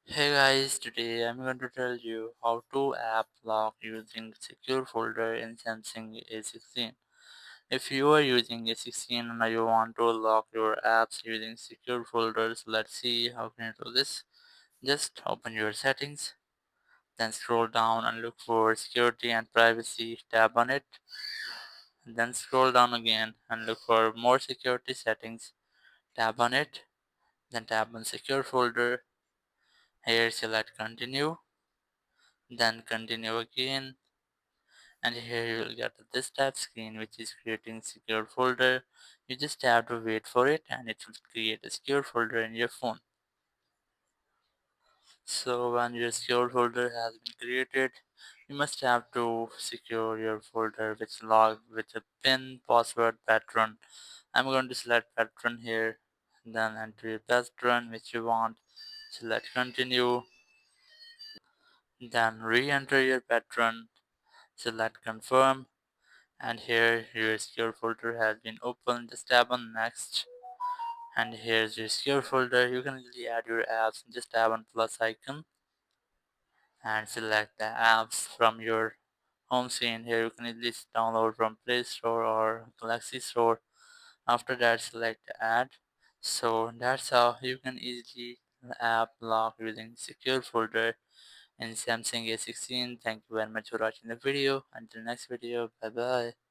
Hey guys, today I'm going to tell you how to app lock using secure folder in Samsung A16. If you are using A16 and you want to lock your apps using secure folders, let's see how can you do this. Just open your settings, then scroll down and look for security and privacy, tap on it, then scroll down again and look for more security settings, tap on it, then tap on secure folder, here select continue, then continue again, and here you will get this type screen which is creating secure folder. You just have to wait for it and it will create a secure folder in your phone. So when your secure folder has been created, you must have to secure your folder which log with a pin, password, pattern. I'm going to select pattern here, then enter your pattern which you want, select continue, then re-enter your pattern, select confirm, and here your secure folder has been opened. Just tap on next, and here's your secure folder. You can easily add your apps. Just tap on plus icon and select the apps from your home screen. Here you can easily download from Play Store or Galaxy Store. After that, select add. So that's how you can easily app lock using secure folder in Samsung A16. Thank you very much for watching the video. Until next video, bye bye.